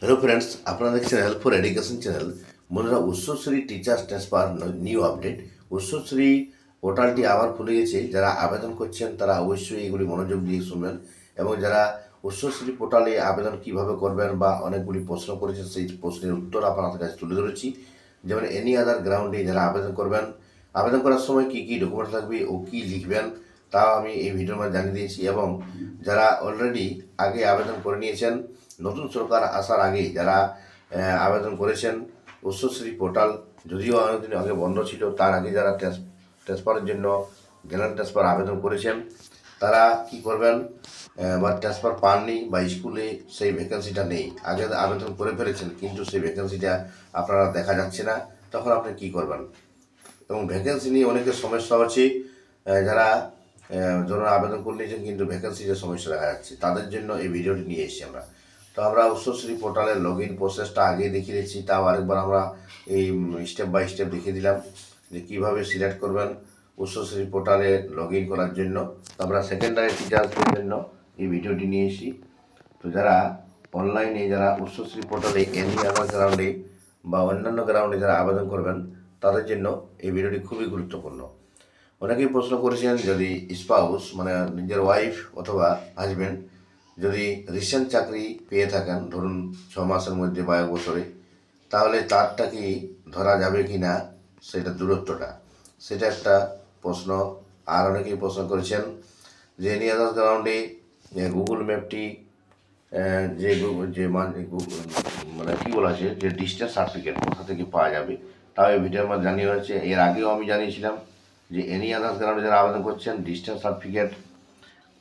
Hello friends अपना देखছেন help for education channel. বন্ধুরা, Utsashree teachers transfer new update. Utsashree পোর্টালটি আবার খুলে গেছে। যারা আবেদন করছেন তারা অবশ্যই এগুলি মনোযোগ দিয়ে শুনবেন, এবং যারা উচ্চশ্রী পোর্টালে আবেদন কিভাবে করবেন বা অনেকগুলি প্রশ্ন করেছেন সেই প্রশ্নের উত্তর আপনাদের কাছে তুলে ধরেছি। যেমন এনি আদার গ্রাউন্ডে যারা আবেদন করবেন, আবেদন করার সময় কী কী ডকুমেন্ট লাগবে ও কী লিখবেন তাও আমি এই ভিডিওর মধ্যে জানিয়ে দিয়েছি। এবং যারা অলরেডি আগে আবেদন করে নিয়েছেন, নতুন সরকার আসার আগে যারা আবেদন করেছেন উচ্চশ্রী পোর্টাল, যদিও অনেকদিন আগে বন্ধ ছিল, তার আগে যারা ট্রান্সফারের জন্য গ্যালান্ট ট্রান্সফার আবেদন করেছেন তারা কি করবেন, বা ট্রান্সফার পাননি বা স্কুলে সেই ভ্যাকেন্সিটা নেই, আগে আবেদন করে ফেলেছেন কিন্তু সেই ভ্যাকেন্সিটা আপনারা দেখা যাচ্ছে না, তখন আপনি কি করবেন। এবং ভ্যাকেন্সি নিয়ে অনেকের সমস্যা হচ্ছে, যারা যারা আবেদন করে নিয়েছেন কিন্তু ভ্যাকেন্সির সমস্যা দেখা যাচ্ছে, তাদের জন্য এই ভিডিওটি নিয়ে এসেছি আমরা। তো আমরা উচ্চশ্রী পোর্টালের লগ ইন প্রসেসটা আগে দেখিয়ে দিচ্ছি, তাও আরেকবার আমরা এই স্টেপ বাই স্টেপ দেখিয়ে দিলাম যে কীভাবে সিলেক্ট করবেন উচ্চশ্রী পোর্টালে লগ ইন করার জন্য। তো আমরা সেকেন্ডারি টিচার্সদের জন্য এই ভিডিওটি নিয়ে এসেছি। তো যারা অনলাইনে যারা উচ্চশ্রী পোর্টালে এনি আদার গ্রাউন্ডে বা অন্যান্য গ্রাউন্ডে যারা আবেদন করবেন তাদের জন্য এই ভিডিওটি খুবই গুরুত্বপূর্ণ। অনেকেই প্রশ্ন করেছেন, যদি স্পাউস মানে নিজের ওয়াইফ অথবা হাজব্যান্ড যদি রিসেন্ট চাকরি পেয়ে থাকেন, ধরুন 6 মাসের মধ্যে বা 1 বছরে, তাহলে তারটা কি ধরা যাবে কি না, সেটা দূরত্বটা, সেটা একটা প্রশ্ন। আর অনেকেই প্রশ্ন করেছেন যে এনি আদার গ্রাউন্ডে গুগল ম্যাপটি যে যে মানে কী বলা আছে যে ডিস্টেন্স সার্টিফিকেট কোথা থেকে পাওয়া যাবে, তাও এই ভিডিওর মধ্যে জানিয়ে হয়েছে। এর আগেও আমি জানিয়েছিলাম যে এনি আদার্স গ্রাউন্ডে যারা আবেদন করছেন ডিস্টেন্স সার্টিফিকেট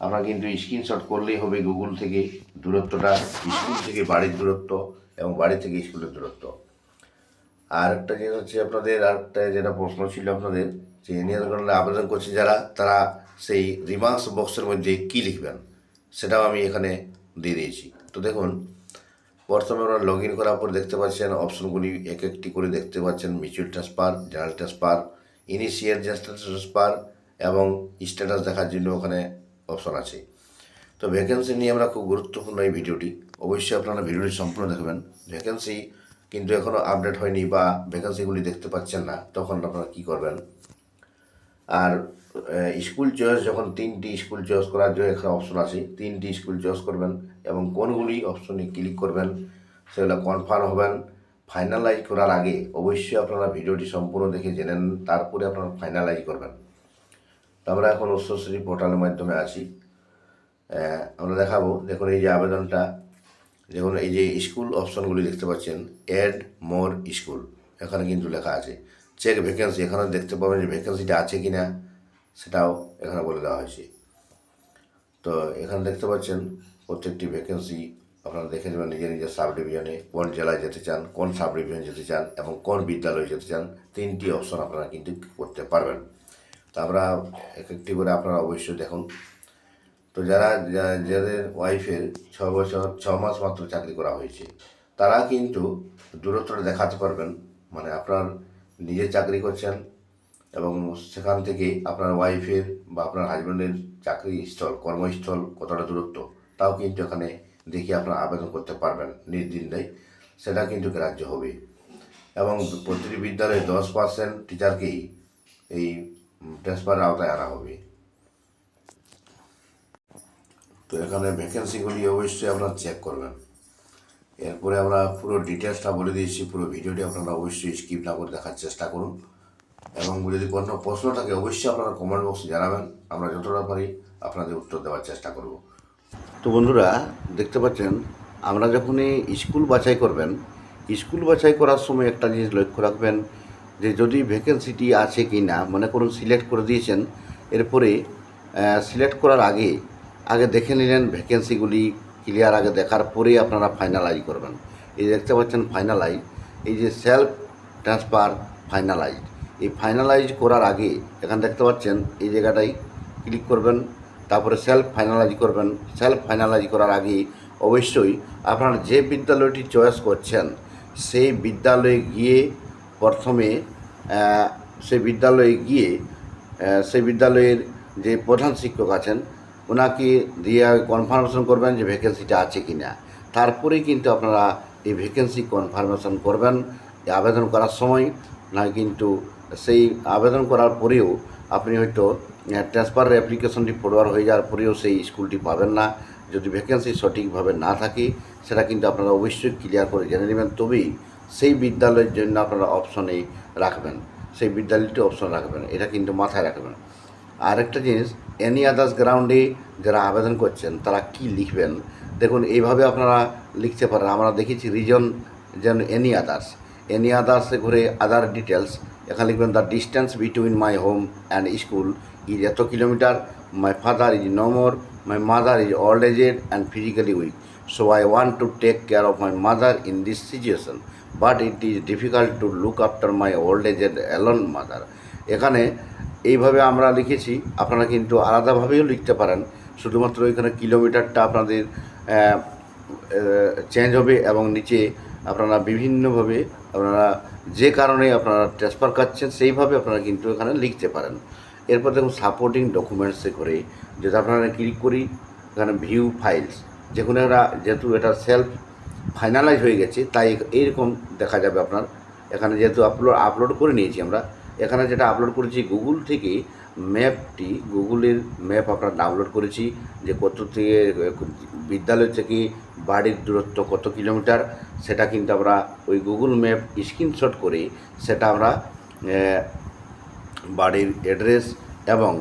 আপনার কিন্তু স্ক্রিনশট করলেই হবে গুগল থেকে, দূরত্বটা স্কুল থেকে বাড়ির দূরত্ব এবং বাড়ি থেকে স্কুলের দূরত্ব। আর একটা জিনিস হচ্ছে আপনাদের, আরেকটা যেটা প্রশ্ন ছিল আপনাদের, যে এনি আদার্স গ্রাউন্ডে আবেদন করছে যারা, তারা সেই রিমার্কস বক্সের মধ্যে কী লিখবেন সেটাও আমি এখানে দিয়ে দিয়েছি। তো দেখুন, প্রথমে আপনারা লগ ইন করার পর দেখতে পাচ্ছেন অপশনগুলি এক একটি করে দেখতে পাচ্ছেন, mutual transfer, general transfer, initial transfer এবং স্ট্যাটাস দেখার জন্য ওখানে অপশন আছে। তো ভ্যাকেন্সি নিয়ে আমরা খুব গুরুত্বপূর্ণ এই ভিডিওটি, অবশ্যই আপনারা ভিডিওটি সম্পূর্ণ দেখবেন। ভ্যাকেন্সি কিন্তু এখনও আপডেট হয়নি বা ভ্যাকেন্সিগুলি দেখতে পাচ্ছেন না, তখন আপনারা কী করবেন। আর স্কুল চয়েস, যখন 3টি স্কুল চয়েস করার জন্য এখানে অপশন আছে, 3টি স্কুল চয়েস করবেন এবং কোনগুলি অপশনে ক্লিক করবেন সেগুলো কনফার্ম হবেন। ফাইনালাইজ করার আগে অবশ্যই আপনারা ভিডিওটি সম্পূর্ণ দেখে জেনে নেন, তারপরে আপনারা ফাইনালাইজ করবেন। তো আমরা এখন উচ্চশ্রী পোর্টালের মাধ্যমে আছি। আমরা দেখাবো, দেখুন এই যে আবেদনটা, দেখুন এই যে স্কুল অপশনগুলি দেখতে পাচ্ছেন, অ্যাড মোর স্কুল, এখানে কিন্তু লেখা আছে চেক ভ্যাকেন্সি, এখানে দেখতে পাবেন যে ভ্যাকেন্সিটা আছে কি না সেটাও এখানে বলে দেওয়া হয়েছে। তো এখানে দেখতে পাচ্ছেন প্রত্যেকটি ভ্যাকেন্সি আপনারা দেখে নেবেন নিজের নিজের সাব ডিভিশনে, কোন জেলায় যেতে চান, কোন সাব ডিভিশনে যেতে চান এবং কোন বিদ্যালয়ে যেতে চান, 3টি অপশন আপনারা কিন্তু করতে পারবেন। তো আমরা এক একটি করে আপনারা অবশ্যই দেখুন। তো যারা যাদের ওয়াইফের 6 মাস মাত্র চাকরি করা হয়েছে, তারা কিন্তু দূরত্বটা দেখাতে পারবেন, মানে আপনার নিজে চাকরি করছেন এবং সেখান থেকে আপনার ওয়াইফের বা আপনার হাজব্যান্ডের চাকরি স্থল, কর্মস্থল কতটা দূরত্ব, তাও কিন্তু এখানে দেখে আপনারা আবেদন করতে পারবেন নির্দ্বিধায়, সেটা কিন্তু গ্রাহ্য হবে। এবং প্রতিটি বিদ্যালয়ে 10% টিচারকেই এই ট্রান্সফারের আওতায় আনা হবে। তো এখানে ভ্যাকেন্সিগুলি অবশ্যই আপনারা চেক করবেন। এরপরে আমরা পুরো ডিটেলসটা বলে দিয়েছি, পুরো ভিডিওটি আপনারা অবশ্যই স্কিপ না করে দেখার চেষ্টা করুন, এবং যদি কোনো প্রশ্ন থাকে অবশ্যই আপনারা কমেন্ট বক্সে জানাবেন, আমরা যতটা পারি আপনাদের উত্তর দেওয়ার চেষ্টা করব। তো বন্ধুরা, দেখতে পাচ্ছেন আমরা যখনই স্কুল বাছাই করবেন, স্কুল বাছাই করার সময় একটা জিনিস লক্ষ্য রাখবেন যে যদি ভ্যাকেন্সিটি আছে কি না, মনে করুন সিলেক্ট করে দিয়েছেন, এরপরে সিলেক্ট করার আগে আগে দেখে নিলেন ভ্যাকেন্সিগুলি ক্লিয়ার, আগে দেখার পরেই আপনারা ফাইনালাইজ করবেন। এই দেখতে পাচ্ছেন ফাইনালাইজ, এই যে সেলফ ট্রান্সফার ফাইনালাইজ, এই ফাইনালাইজ করার আগে এখানে দেখতে পাচ্ছেন এই জায়গাটায় ক্লিক করবেন, তারপরে সেলফ ফাইনালাইজ করবেন। সেলফ ফাইনালাইজ করার আগে অবশ্যই আপনারা যে বিদ্যালয়টি চয়েস করছেন সেই বিদ্যালয়ে গিয়ে প্রথমে সেই বিদ্যালয়ের যে প্রধান শিক্ষক আছেন ওনাকে দিয়ে কনফার্মেশন করবেন যে ভ্যাকেন্সিটা আছে কি না, তারপরেই কিন্তু আপনারা এই ভ্যাকেন্সি কনফার্মেশন করবেন আবেদন করার সময়। না কিন্তু সেই আবেদন করার পরেও আপনি হয়তো ট্রান্সফার অ্যাপ্লিকেশনটি ফরওয়ার্ড হয়ে যাওয়ার পরেও সেই স্কুলটি পাবেন না। যদি ভ্যাকেন্সি সঠিকভাবে না থাকে সেটা কিন্তু আপনারা অবশ্যই ক্লিয়ার করে জেনে নেবেন, তবেই সেই বিদ্যালয়ের জন্য আপনারা অপশনে রাখবেন, সেই বিদ্যালয়টি অপশন রাখবেন, এটা কিন্তু মাথায় রাখবেন। আরেকটা জিনিস, এনি আদার্স গ্রাউন্ডে যারা আবেদন করছেন তারা কি লিখবেন দেখুন, এইভাবে আপনারা লিখতে পারেন। আমরা দেখেছি রিজন যেন এনি আদার্সে ঘুরে আদার ডিটেলস, এখানে লিখবেন the distance between my home and school is এত kilometre, my father is no more, my mother is old aged and physically weak, so I want to take care of my mother in this situation, but it is difficult to look after my old aged alone mother. এখানে এইভাবে আমরা লিখেছি, আপনারা কিন্তু আলাদাভাবেও লিখতে পারেন, শুধুমাত্র এখানে কিলোমিটারটা আপনাদের চেঞ্জ হবে এবং নিচে আপনারা বিভিন্নভাবে আপনারা যে কারণে আপনারা ট্রান্সফার করছেন সেইভাবে আপনারা কিন্তু এখানে লিখতে পারেন। এরপর দেখুন সাপোর্টিং ডকুমেন্টসে করে যদি আপনারা ক্লিক করি এখানে ভিউ ফাইলস, যেখানে যেহেতু এটা সেলফ ফাইনালাইজ হয়ে গেছে তাই এইরকম দেখা যাবে আপনার। এখানে যেহেতু আপলোড করে নিয়েছি আমরা, এখানে যেটা আপলোড করেছি গুগল থেকে ম্যাপটি, গুগলের ম্যাপ আপনারা ডাউনলোড করেছি যে কত থেকে বিদ্যালয় থেকে বাড়ির দূরত্ব কত কিলোমিটার, সেটা কিন্তু আমরা ওই গুগল ম্যাপ স্ক্রিনশট করে সেটা আমরা বাড়ির অ্যাড্রেস এবং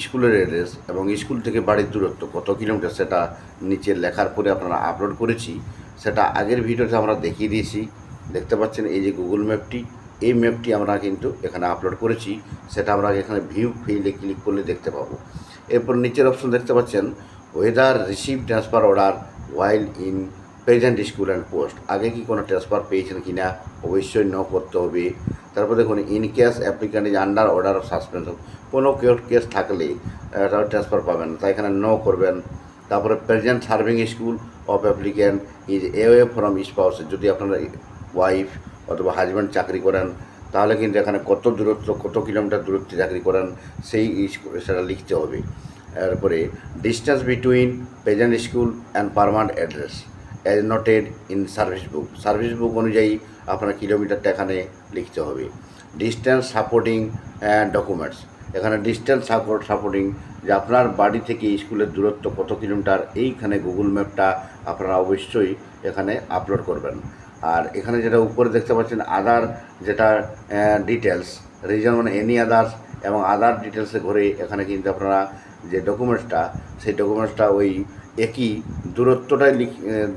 স্কুলের অ্যাড্রেস এবং স্কুল থেকে বাড়ির দূরত্ব কত কিলোমিটার সেটা নিচে লেখার পরে আপনারা আপলোড করেছি। সেটা আগের ভিডিওতে আমরা দেখিয়ে দিয়েছি, দেখতে পাচ্ছেন এই যে গুগল ম্যাপটি, এই ম্যাপটি আমরা কিন্তু এখানে আপলোড করেছি, সেটা আমরা এখানে ভিউ ফাইলে ক্লিক করলে দেখতে পাবো। এরপর নিচের অপশন দেখতে পাচ্ছেন weather receive transfer order while in present school and post, আগে কি কোনো ট্রান্সফার পেয়েছেন কি না অবশ্যই ন করতে হবে। তারপর দেখুন in case applicant is under order of suspension, কোনো কেস থাকলে ট্রান্সফার পাবেন তাই এখানে ন করবেন। তারপরে present serving school of applicant is away from spouse, যদি আপনারা ওয়াইফ অথবা হাজব্যান্ড চাকরি করেন তাহলে কিন্তু এখানে কত দূরত্ব কত কিলোমিটার দূরত্বে চাকরি করেন সেই সেটা লিখতে হবে। এরপরে distance between present school and permanent address as noted in service book অনুযায়ী আপনার কিলোমিটারটা এখানে লিখতে হবে। ডিস্টেন্স সাপোর্টিং ডকুমেন্টস, এখানে ডিস্টেন্স সাপোর্টিং যে আপনার বাড়ি থেকে স্কুলের দূরত্ব কত কিলোমিটার, এইখানে গুগল ম্যাপটা আপনারা অবশ্যই এখানে আপলোড করবেন। আর এখানে যেটা উপরে দেখতে পাচ্ছেন আদার, যেটা ডিটেলস রিজন মানে এনি আদার্স এবং আদার ডিটেলসে ঘরে এখানে কিন্তু আপনারা যে ডকুমেন্টসটা সেই ডকুমেন্টসটা ওই একই দূরত্বটাই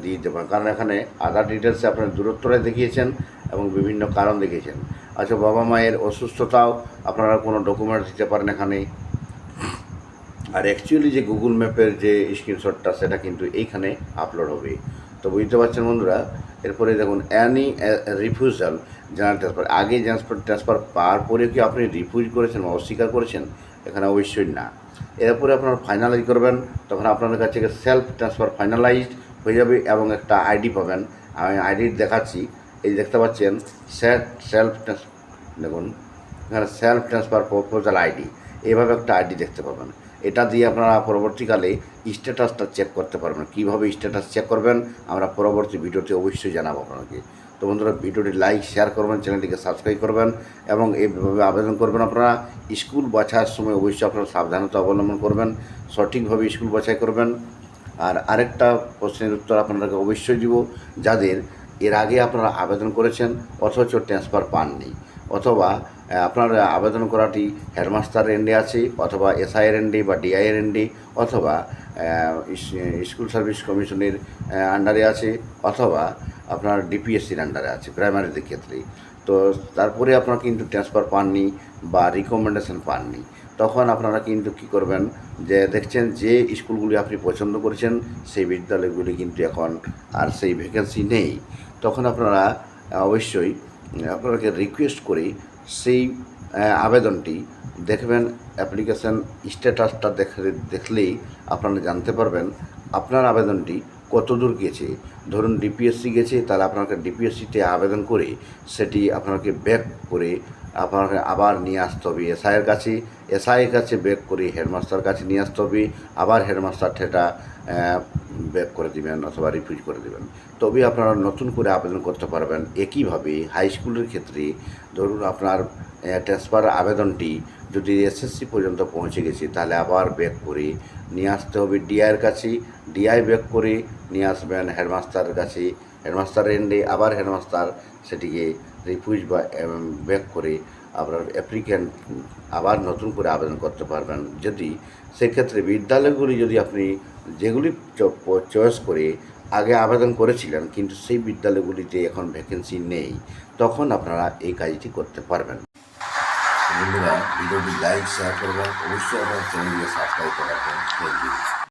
দিয়ে দিতে পারেন, কারণ এখানে আদার ডিটেলসে আপনার দূরত্বটাই দেখিয়েছেন এবং বিভিন্ন কারণ দেখিয়েছেন। আচ্ছা, বাবা মায়ের অসুস্থতাও আপনারা কোনো ডকুমেন্টস দিতে পারেন এখানে। আর অ্যাকচুয়ালি যে গুগল ম্যাপের যে স্ক্রিনশটটা সেটা কিন্তু এইখানে আপলোড হবে। তো বুঝতে পারছেন বন্ধুরা। এরপরে দেখুন অ্যানি রিফিউজাল জেনারেল ট্রান্সফার, আগে ট্রান্সফার পাওয়ার পরে কি আপনি রিফিউজ করেছেন বা অস্বীকার করেছেন, এখানে অবশ্যই না। এরপরে আপনারা ফাইনালাইজ করবেন, তখন আপনাদের কাছে সেলফ ট্রান্সফার ফাইনালাইজড হয়ে যাবে এবং একটা আইডি পাবেন। আমি আইডি দেখাচ্ছি, এই দেখতে পাচ্ছেন দেখুন এখানে সেলফ ট্রান্সফার প্রপোজাল আইডি, এইভাবে একটা আইডি দেখতে পাবেন। এটা দিয়ে আপনারা পরবর্তীকালে স্ট্যাটাসটা চেক করতে পারবেন। কীভাবে স্ট্যাটাস চেক করবেন আমরা পরবর্তী ভিডিওতে অবশ্যই জানাবো আপনাকে। তো বন্ধুরা ভিডিওটি লাইক শেয়ার করবেন, চ্যানেলটিকে সাবস্ক্রাইব করবেন এবং এইভাবে আবেদন করবেন। আপনারা স্কুল বাছাইয়ের সময় অবশ্যই আপনারা সাবধানতা অবলম্বন করবেন, সঠিকভাবে স্কুল বাছাই করবেন। আর আরেকটা প্রশ্নের উত্তর আপনাদেরকে অবশ্যই দিব, যাদের এর আগে আপনারা আবেদন করেছেন অথচ ট্রান্সফার পাননি, অথবা আপনার আবেদন করাটি হেডমাস্টার এন্ডে আছে অথবা এসআইয়ের এন্ডে বা ডিআইয়ের এন্ডে অথবা স্কুল সার্ভিস কমিশনের আন্ডারে আছে অথবা আপনার ডিপিএসসির আন্ডারে আছে প্রাইমারিদের ক্ষেত্রে। তো তারপরে আপনারা কিন্তু ট্রান্সফার পাননি বা রিকমেন্ডেশন পাননি, তখন আপনারা কিন্তু কী করবেন, যে দেখছেন যে স্কুলগুলি আপনি পছন্দ করেছেন সেই বিদ্যালয়গুলি কিন্তু এখন আর সেই ভ্যাকেন্সি নেই, তখন আপনারা অবশ্যই আপনাকে রিকোয়েস্ট করে সেই আবেদনটি দেখবেন। অ্যাপ্লিকেশান স্ট্যাটাসটা দেখলেই আপনারা জানতে পারবেন আপনার আবেদনটি কত দূর গেছে। ধরুন ডিপিএসসি গেছে, তাহলে আপনাকে ডিপিএসসিতে আবেদন করে সেটি আপনাকে ব্যাক করে আপনাকে আবার নিয়ে আসতে হবে এসআইয়ের কাছে, এসআইয়ের কাছে ব্যাক করে হেডমাস্টার কাছে নিয়ে আসতে হবে, আবার হেডমাস্টার সেটা ব্যাক করে দিবেন অথবা রিফিউজ করে দেবেন, তবে আপনারা নতুন করে আবেদন করতে পারবেন। একইভাবে হাই স্কুলের ক্ষেত্রে ধরুন আপনার ট্রান্সফার আবেদনটি যদি এসএসসি পর্যন্ত পৌঁছে গেছে, তাহলে আবার ব্যাক করে নিয়ে আসতে হবে ডিআইয়ের কাছে, ডিআই ব্যাক করে নিয়ে আসবেন হেডমাস্টারের কাছে, হেডমাস্টার এন্ডে আবার হেডমাস্টার সেটিকে রিফিউজ বা ব্যাক করে আপনার অ্যাপ্লিক্যান্ট আবার নতুন করে আবেদন করতে পারবেন। যদি সেক্ষেত্রে বিদ্যালয়গুলি যদি আপনি যেগুলি চয়েস করে আগে আবেদন করেছিলেন কিন্তু সেই বিদ্যালয়গুলিতে এখন ভ্যাকেন্সি নেই, তখন আপনারা এই কাজটি করতে পারবেন। বন্ধুরা ভিডিওটি লাইক শেয়ার করবেন, অবশ্যই আমার চ্যানেলকে সাবস্ক্রাইব করে রাখবেন। Thank you.